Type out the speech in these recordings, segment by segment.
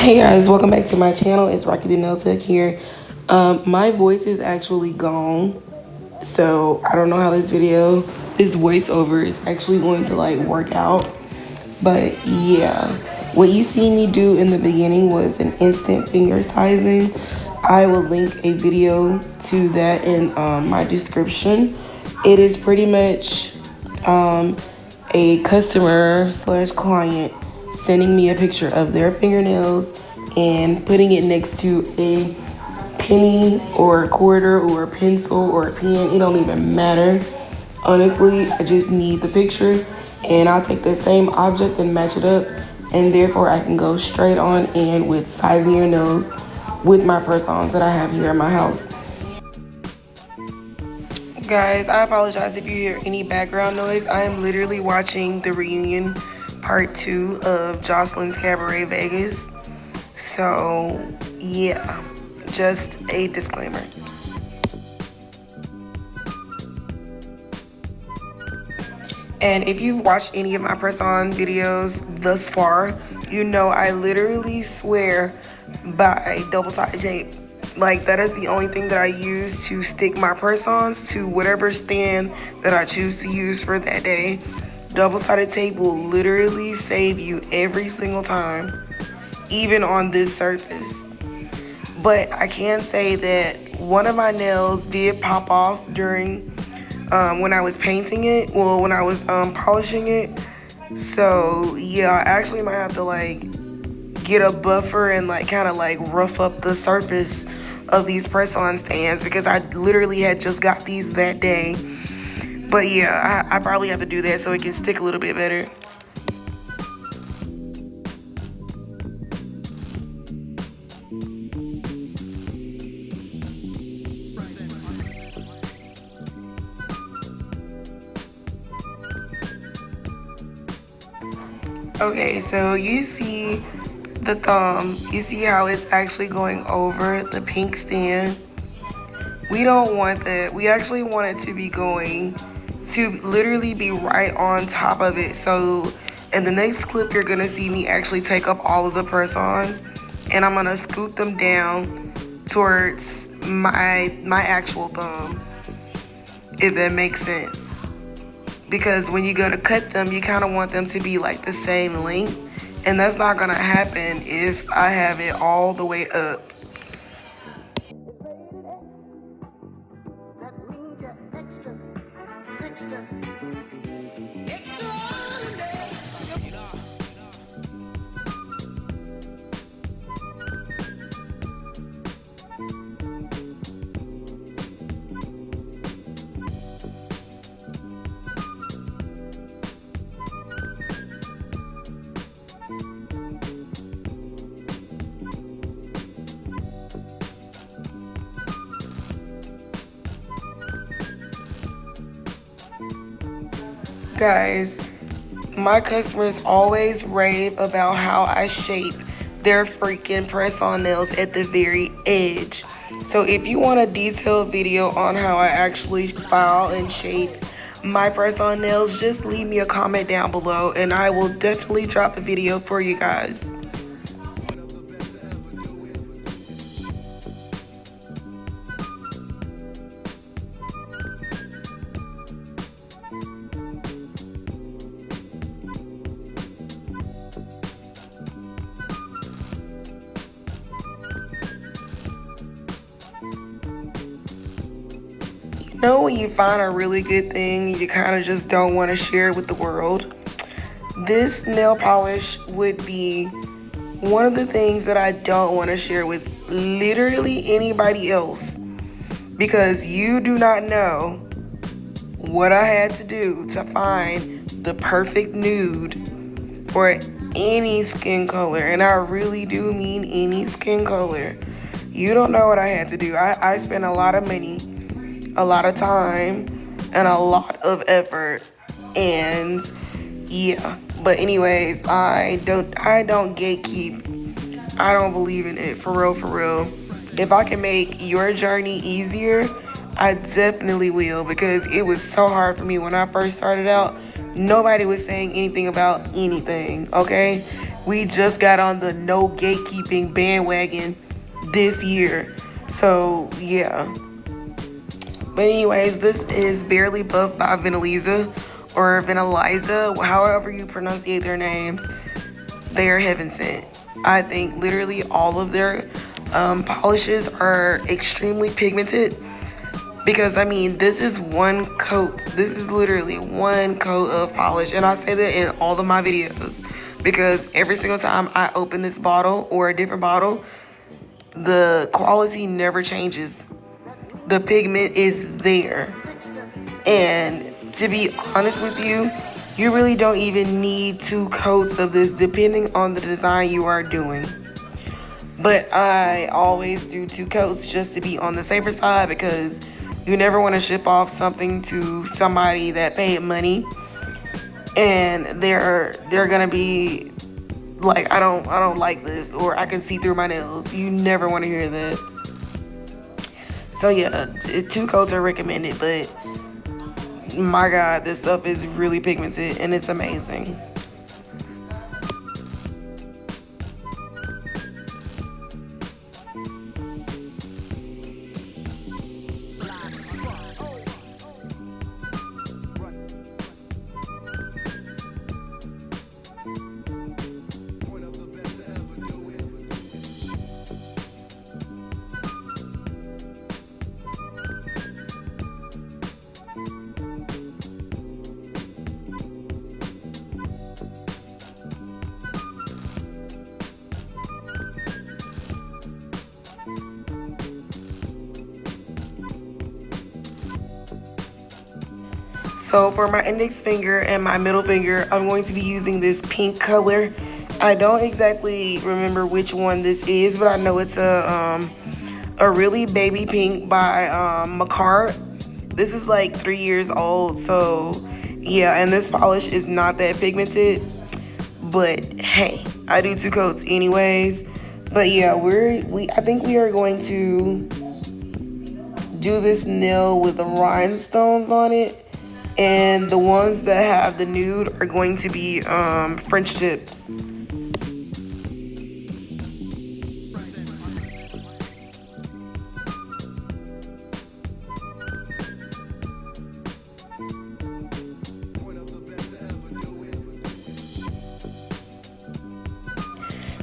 Hey guys, welcome back to my channel. It's Rockythenailtech here. My voice is actually gone, so I don't know how this voiceover is actually going to like work out. But yeah, what you see me do in the beginning was an instant finger sizing. I will link a video to that in my description. It is pretty much a customer slash client sending me a picture of their fingernails and putting it next to a penny or a quarter or a pencil or a pen. It don't even matter. Honestly, I just need the picture and I'll take the same object and match it up, and therefore I can go straight on in with sizing your nails with my press-ons that I have here in my house. Guys, I apologize if you hear any background noise. I am literally watching the reunion part 2 of Jocelyn's Cabaret Vegas. So yeah, just a disclaimer. And if you've watched any of my press-on videos thus far, you know I literally swear by double-sided tape. Like, that is the only thing that I use to stick my press-ons to whatever stand that I choose to use for that day. Double-sided tape will literally save you every single time, even on this surface. But I can say that one of my nails did pop off during when I was painting it, well, when I was polishing it. So yeah, I actually might have to like get a buffer and like kind of like rough up the surface of these press-on stands, because I literally had just got these that day. But yeah, I probably have to do that so it can stick a little bit better. Okay, so you see the thumb, you see how it's actually going over the pink stand. We don't want that. We actually want it to be going to literally be right on top of it. So in the next clip, you're gonna see me actually take up all of the press-ons and I'm gonna scoot them down towards my actual thumb, if that makes sense. Because when you go to cut them, you kind of want them to be like the same length, and that's not gonna happen if I have it all the way up. Guys, my customers always rave about how I shape their freaking press-on nails at the very edge. So if you want a detailed video on how I actually file and shape my press-on nails, just leave me a comment down below and I will definitely drop a video for you guys. You know when you find a really good thing, you kind of just don't want to share it with the world? This nail polish would be one of the things that I don't want to share with literally anybody else, because you do not know what I had to do to find the perfect nude for any skin color, and I really do mean any skin color. You don't know what I had to do. I spent a lot of money, a lot of time, and a lot of effort, and yeah. But anyways, I don't gatekeep. I don't believe in it, for real. If I can make your journey easier, I definitely will, because it was so hard for me when I first started out. Nobody was saying anything about anything, okay? We just got on the no gatekeeping bandwagon this year. So yeah. But anyways, this is Barely Buff by Vaneliza or Vaneliza, however you pronunciate their names. They are heaven sent. I think literally all of their polishes are extremely pigmented because I mean this is one coat. This is literally one coat of polish, and I say that in all of my videos because every single time I open this bottle or a different bottle, the quality never changes. The pigment is there. And to be honest with you, you really don't even need 2 coats of this depending on the design you are doing. But I always do 2 coats just to be on the safer side because you never want to ship off something to somebody that paid money and they're gonna be like, I don't like this, or I can see through my nails. You never want to hear that. So yeah, 2 coats are recommended, but my God, this stuff is really pigmented and it's amazing. So for my index finger and my middle finger, I'm going to be using this pink color. I don't exactly remember which one this is, but I know it's a really baby pink by Macart. This is like 3 years old, so yeah, and this polish is not that pigmented, but hey, I do 2 coats anyways. But yeah, I think we are going to do this nail with the rhinestones on it. And the ones that have the nude are going to be French tip.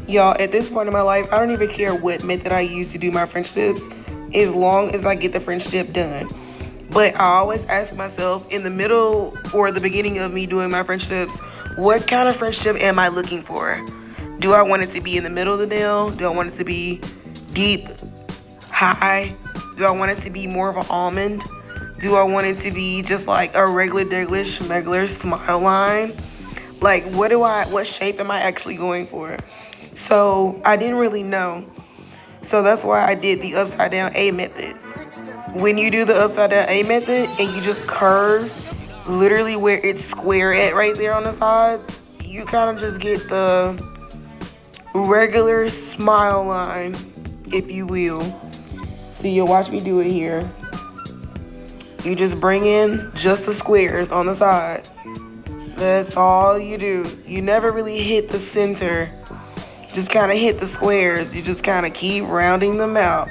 Y'all, at this point in my life, I don't even care what method I use to do my French tips, as long as I get the French tip done. But I always ask myself in the middle or the beginning of me doing my French tips, what kind of French tip am I looking for? Do I want it to be in the middle of the nail? Do I want it to be deep, high? Do I want it to be more of an almond? Do I want it to be just like a regular smile line? Like what shape am I actually going for? So I didn't really know. So that's why I did the upside down A method. When you do the upside down A method and you just curve literally where it's square at right there on the sides, you kind of just get the regular smile line, if you will. So you'll watch me do it here. You just bring in just the squares on the side. That's all you do. You never really hit the center. Just kind of hit the squares. You just kind of keep rounding them out.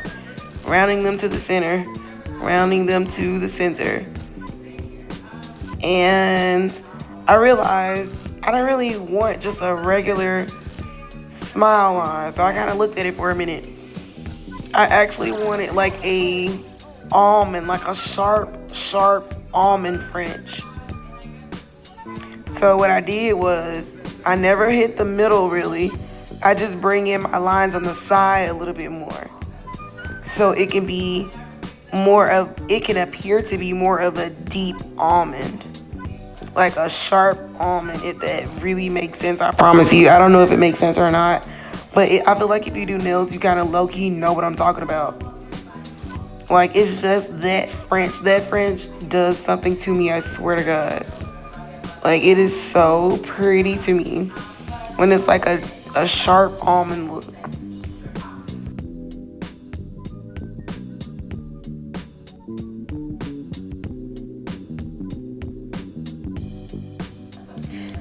Rounding them to the center. Rounding them to the center. And I realized I don't really want just a regular smile line. So I kind of looked at it for a minute. I actually wanted like a almond, like a sharp almond French. So what I did was I never hit the middle really. I just bring in my lines on the side a little bit more. So it can be it can appear to be more of a deep almond. Like a sharp almond, if that really makes sense. I promise you. I don't know if it makes sense or not. But I feel like if you do nails, you kind of low-key know what I'm talking about. Like, it's just that French. That French does something to me, I swear to God. Like, it is so pretty to me when it's like a sharp almond look.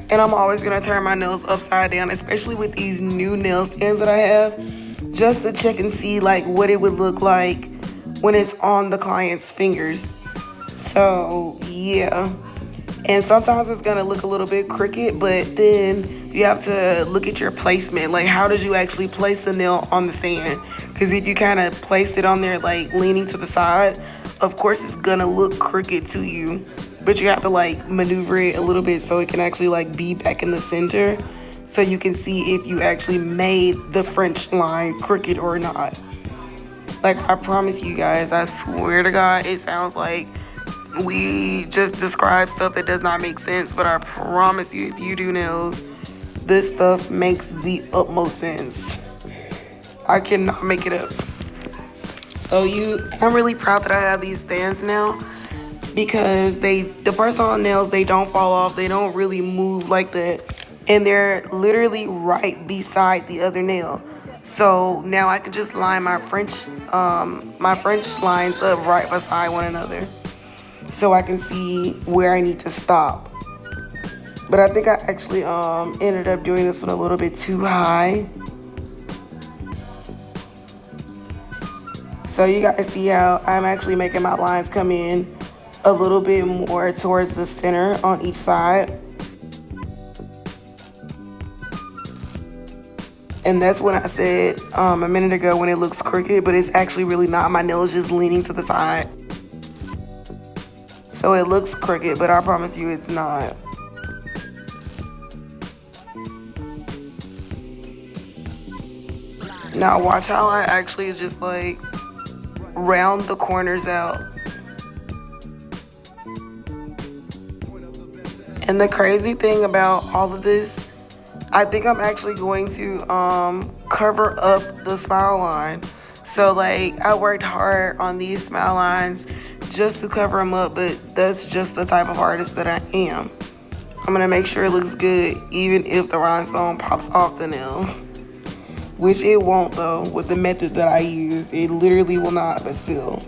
And I'm always gonna turn my nails upside down, especially with these new nail stands that I have, just to check and see like what it would look like when it's on the client's fingers. So yeah. And sometimes it's gonna look a little bit crooked, but then you have to look at your placement. Like, how did you actually place the nail on the stand? Because if you kind of placed it on there like leaning to the side, of course it's gonna look crooked to you. But you have to like maneuver it a little bit so it can actually like be back in the center, so you can see if you actually made the French line crooked or not. Like, I promise you guys, I swear to God, it sounds like we just describe stuff that does not make sense, but I promise you, if you do nails, this stuff makes the utmost sense. I cannot make it up. So I'm really proud that I have these stands now, because the press-on nails, they don't fall off, they don't really move like that, and they're literally right beside the other nail. So now I can just line my French lines up right beside one another, so I can see where I need to stop. But I think I actually ended up doing this one a little bit too high. So you guys see how I'm actually making my lines come in a little bit more towards the center on each side. And that's when I said a minute ago when it looks crooked, but it's actually really not. My nail is just leaning to the side. So it looks crooked, but I promise you it's not. Now watch how I actually just like round the corners out. And the crazy thing about all of this, I think I'm actually going to cover up the smile line. So like, I worked hard on these smile lines just to cover them up, but that's just the type of artist that I am. I'm gonna make sure it looks good even if the rhinestone pops off the nail, which it won't though. With the method that I use, it literally will not, but still.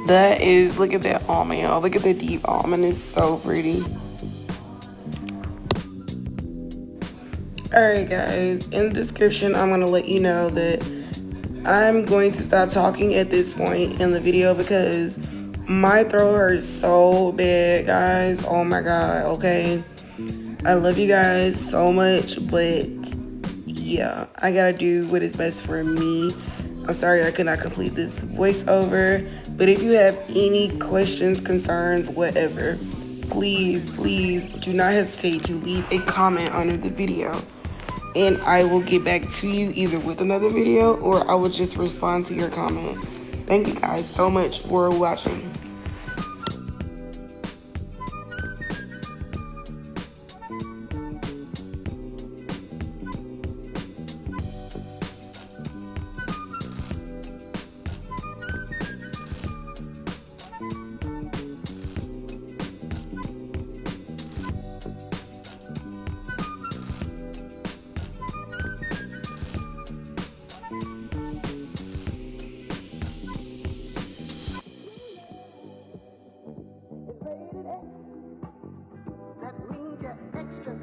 That is, look at that almond, y'all. Look at the deep almond, it's so pretty. Alright guys, in the description I'm gonna let you know that I'm going to stop talking at this point in the video because my throat hurts so bad, guys. Oh my God, okay? I love you guys so much, but yeah, I gotta do what is best for me. I'm sorry I could not complete this voiceover, but if you have any questions, concerns, whatever, please do not hesitate to leave a comment under the video, and I will get back to you either with another video or I will just respond to your comment. Thank you guys so much for watching. That means you're extra.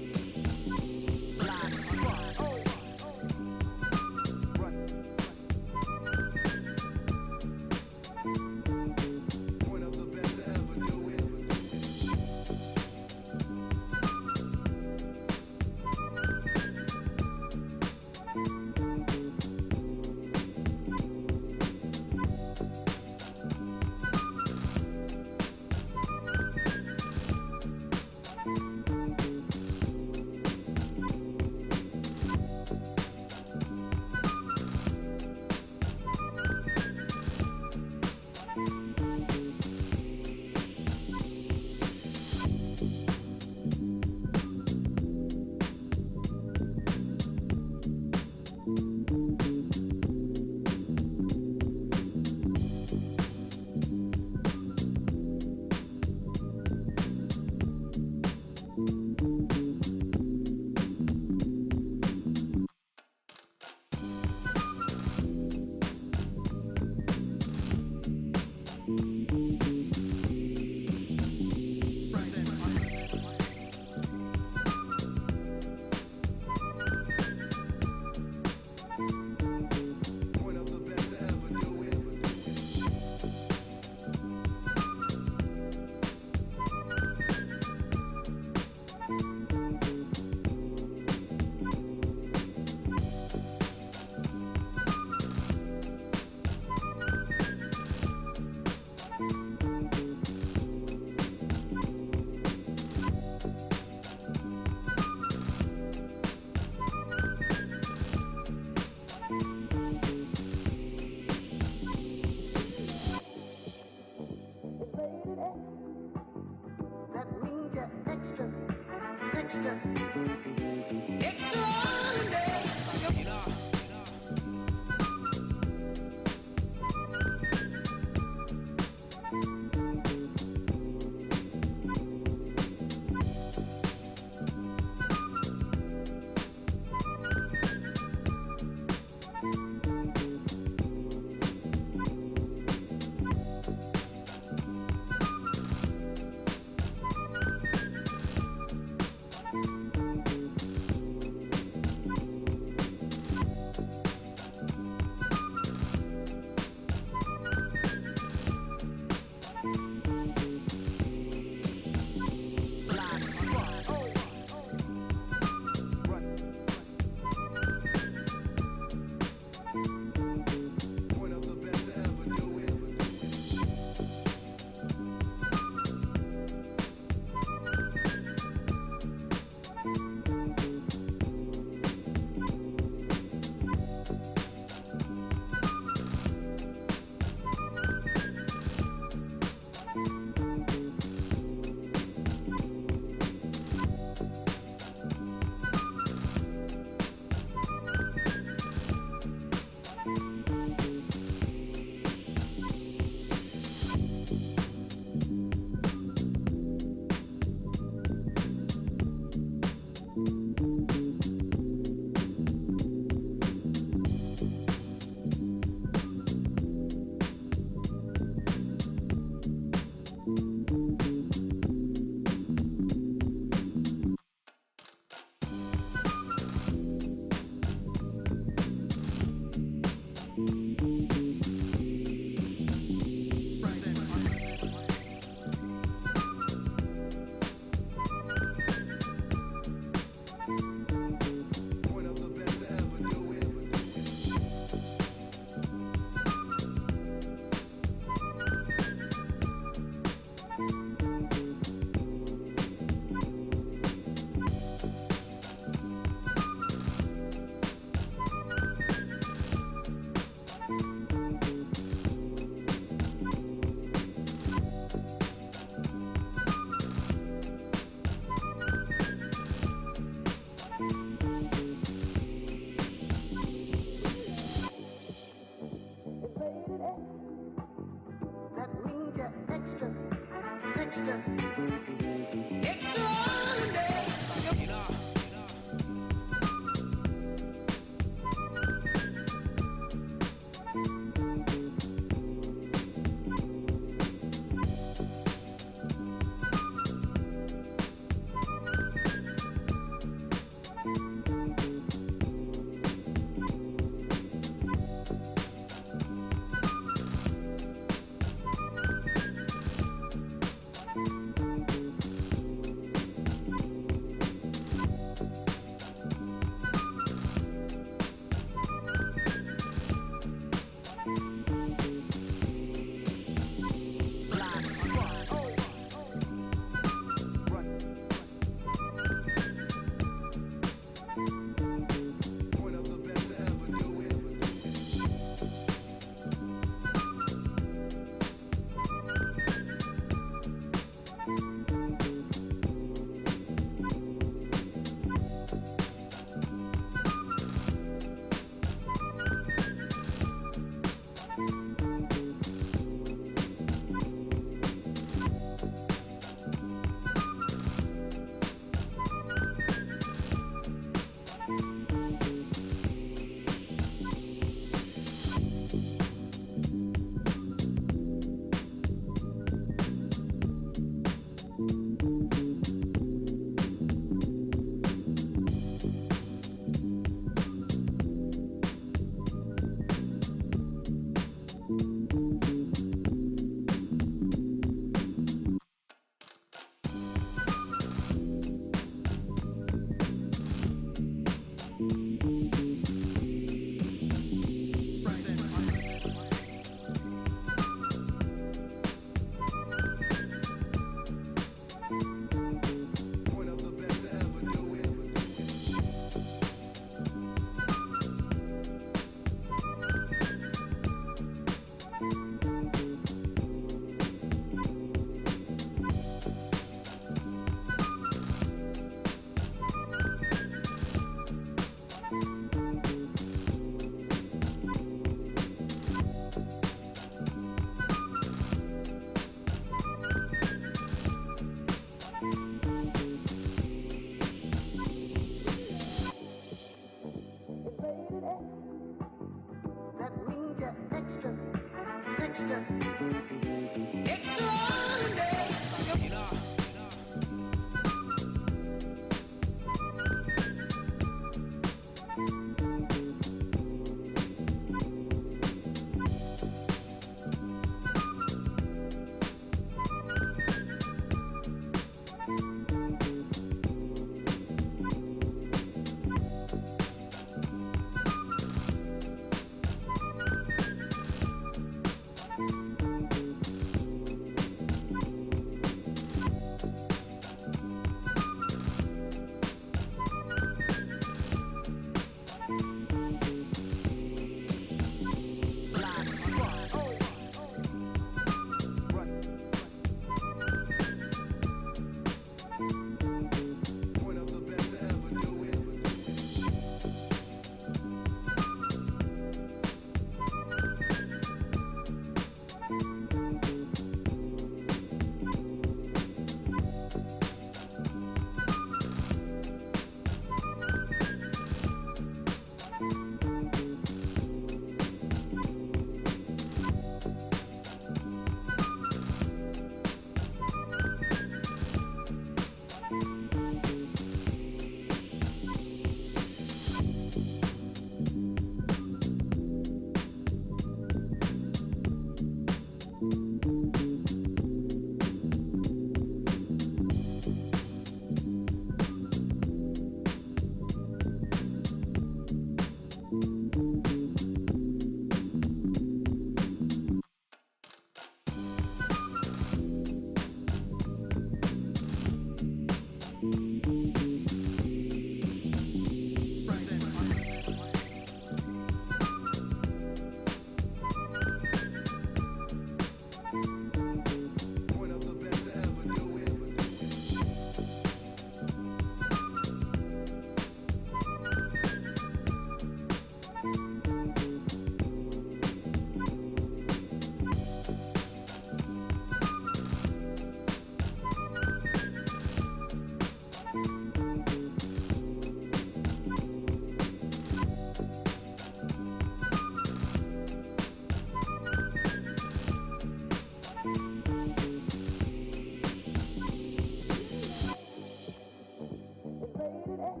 rated X.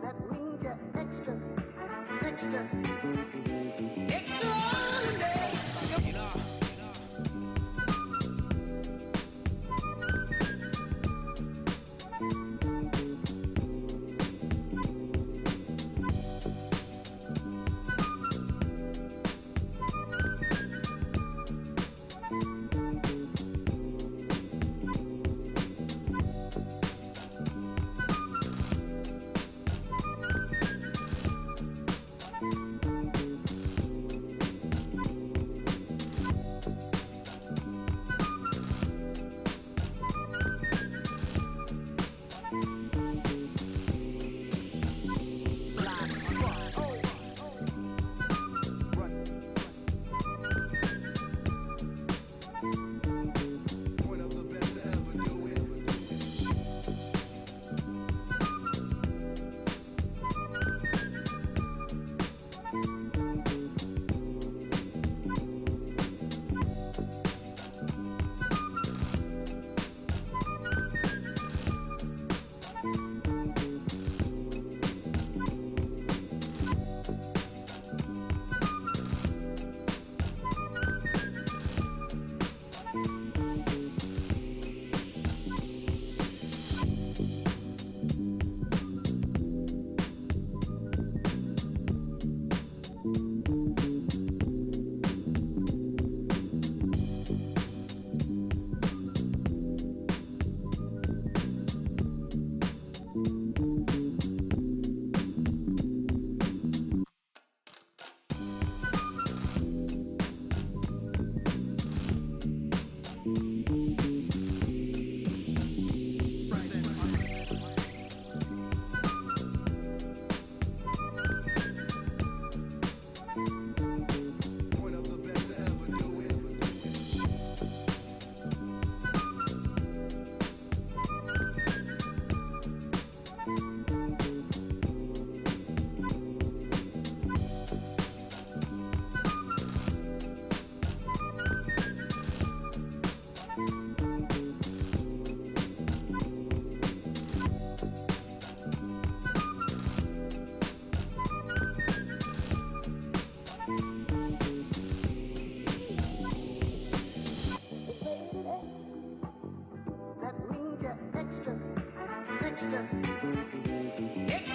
That means you're extra, extra, extraordinary. That means you're extra, extra, extra.